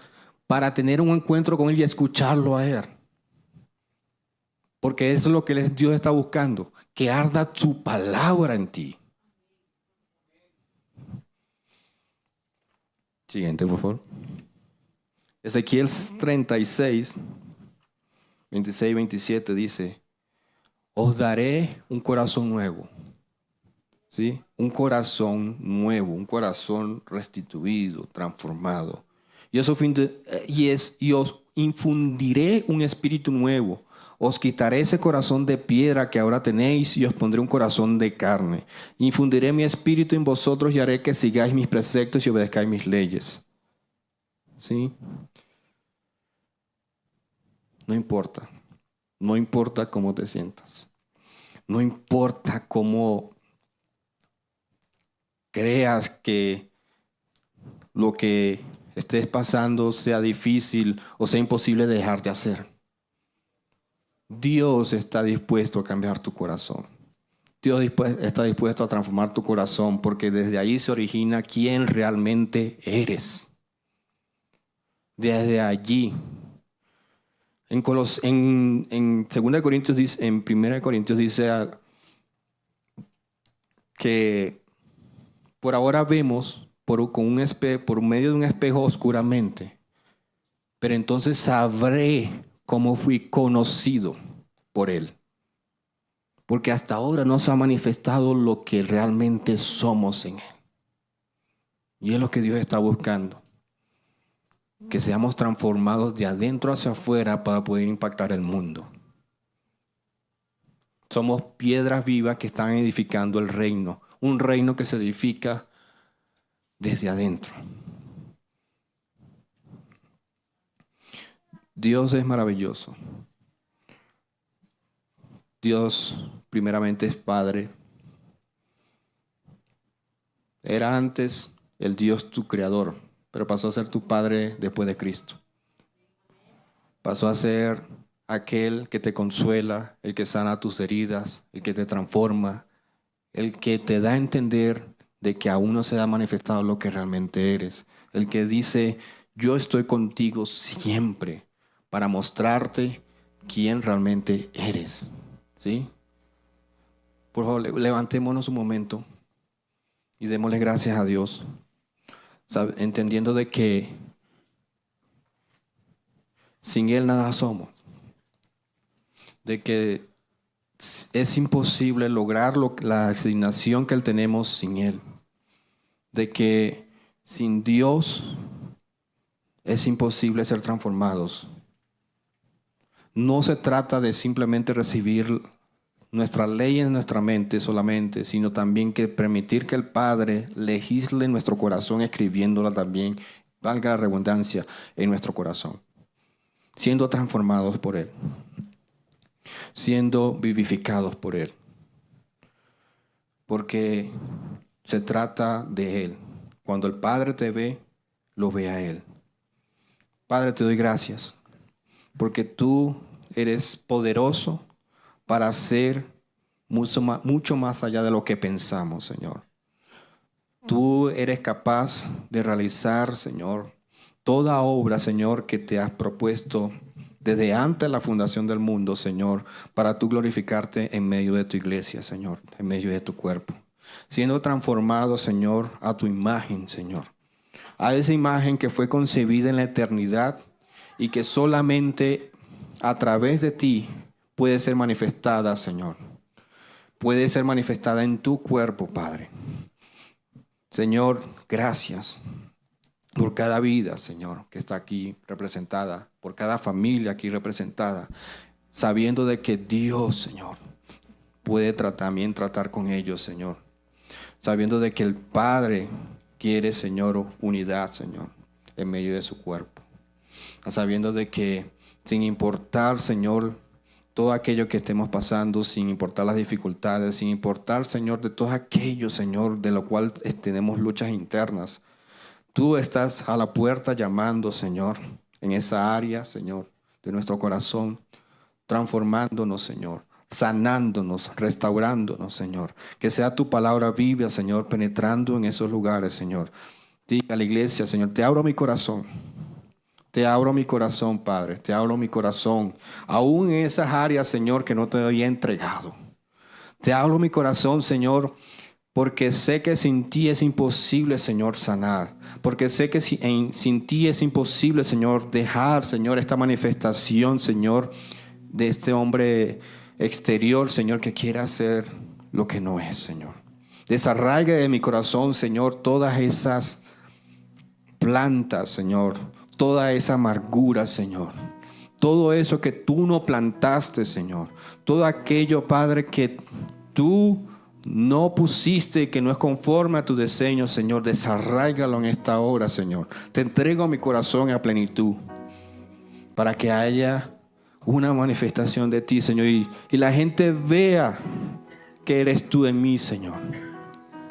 para tener un encuentro con él y escucharlo a él. Porque eso es lo que Dios está buscando, que arda su palabra en ti. Siguiente, por favor. Ezequiel 36, 26 y 27 dice: os daré un corazón nuevo. ¿Sí? Un corazón nuevo, un corazón restituido, transformado. Y os infundiré un espíritu nuevo. Os quitaré ese corazón de piedra que ahora tenéis y os pondré un corazón de carne. Infundiré mi espíritu en vosotros y haré que sigáis mis preceptos y obedezcáis mis leyes. ¿Sí? No importa. No importa cómo te sientas. No importa cómo creas que lo que estés pasando sea difícil o sea imposible de dejar de hacer. Dios está dispuesto a cambiar tu corazón. Dios está dispuesto a transformar tu corazón, porque desde ahí se origina quién realmente eres. Desde allí. En 2 Corintios dice, en 1 Corintios dice que por ahora vemos por medio de un espejo oscuramente, pero entonces sabré cómo fui conocido por Él. Porque hasta ahora no se ha manifestado lo que realmente somos en Él. Y es lo que Dios está buscando. Que seamos transformados de adentro hacia afuera para poder impactar el mundo. Somos piedras vivas que están edificando el reino. Un reino que se edifica desde adentro. Dios es maravilloso. Dios primeramente es Padre. Era antes el Dios tu creador, pero pasó a ser tu Padre después de Cristo. Pasó a ser aquel que te consuela, el que sana tus heridas, el que te transforma, el que te da a entender de que aún no se ha manifestado lo que realmente eres. El que dice: yo estoy contigo siempre para mostrarte quién realmente eres. ¿Sí? Por favor, levantémonos un momento y démosle gracias a Dios, entendiendo de que sin Él nada somos. De que es imposible lograr la asignación que tenemos sin Él. De que sin Dios es imposible ser transformados. No se trata de simplemente recibir nuestra ley en nuestra mente solamente, sino también que permitir que el Padre legisle en nuestro corazón, escribiéndola también, valga la redundancia, en nuestro corazón, siendo transformados por Él, siendo vivificados por Él, porque se trata de Él. Cuando el Padre te ve, lo ve a Él. Padre, te doy gracias, porque tú eres poderoso para hacer mucho más allá de lo que pensamos, Señor. Tú eres capaz de realizar, Señor, toda obra, Señor, que te has propuesto desde antes de la fundación del mundo, Señor, para tú glorificarte en medio de tu iglesia, Señor, en medio de tu cuerpo. Siendo transformado, Señor, a tu imagen, Señor. A esa imagen que fue concebida en la eternidad y que solamente a través de ti puede ser manifestada, Señor. Puede ser manifestada en tu cuerpo, Padre. Señor, gracias por cada vida, Señor, que está aquí representada, por cada familia aquí representada, sabiendo de que Dios, Señor, puede también tratar con ellos, Señor. Sabiendo de que el Padre quiere, Señor, unidad, Señor, en medio de su cuerpo. Sabiendo de que sin importar, Señor, todo aquello que estemos pasando, sin importar las dificultades, sin importar, Señor, de todo aquello, Señor, de lo cual tenemos luchas internas, tú estás a la puerta llamando, Señor, en esa área, Señor, de nuestro corazón, transformándonos, Señor, sanándonos, restaurándonos, Señor. Que sea tu palabra viva, Señor, penetrando en esos lugares, Señor. Diga a la iglesia, Señor, te abro mi corazón. Te abro mi corazón, Padre. Te abro mi corazón. Aún en esas áreas, Señor, que no te había entregado. Te abro mi corazón, Señor, porque sé que sin ti es imposible, Señor, sanar. Porque sé que sin ti es imposible, Señor, dejar, Señor, esta manifestación, Señor, de este hombre exterior, Señor, que quiere hacer lo que no es, Señor. Desarraiga de mi corazón, Señor, todas esas plantas, Señor, toda esa amargura, Señor, todo eso que tú no plantaste, Señor, todo aquello, Padre, que tú no pusiste y que no es conforme a tu diseño, Señor, desarráigalo en esta hora, Señor. Te entrego mi corazón a plenitud para que haya una manifestación de ti, Señor, y la gente vea que eres tú en mí, Señor.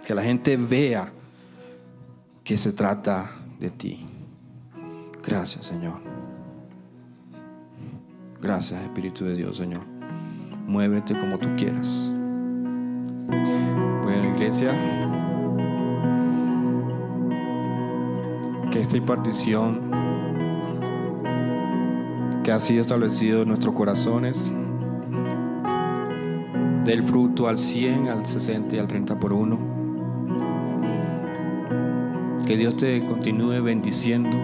Que la gente vea que se trata de ti. Gracias, Señor. Gracias, Espíritu de Dios, Señor. Muévete como tú quieras. Bueno, iglesia, que esta impartición que ha sido establecido en nuestros corazones dé el fruto al 100, al 60 y al 30 por 1. Que Dios te continúe bendiciendo.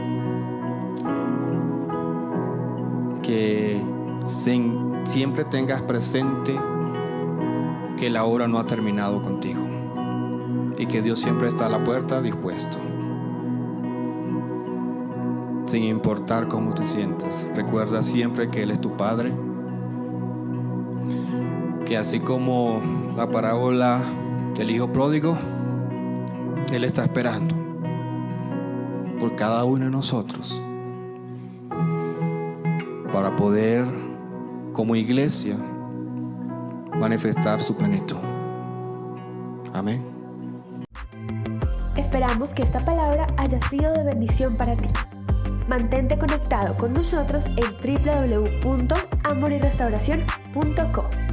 Que siempre tengas presente que la obra no ha terminado contigo y que Dios siempre está a la puerta dispuesto, sin importar cómo te sientas. Recuerda siempre que Él es tu Padre, que así como la parábola del hijo pródigo, Él está esperando por cada uno de nosotros para poder, como iglesia, manifestar su plenitud. Amén. Esperamos que esta palabra haya sido de bendición para ti. Mantente conectado con nosotros en www.amoryrestauracion.co.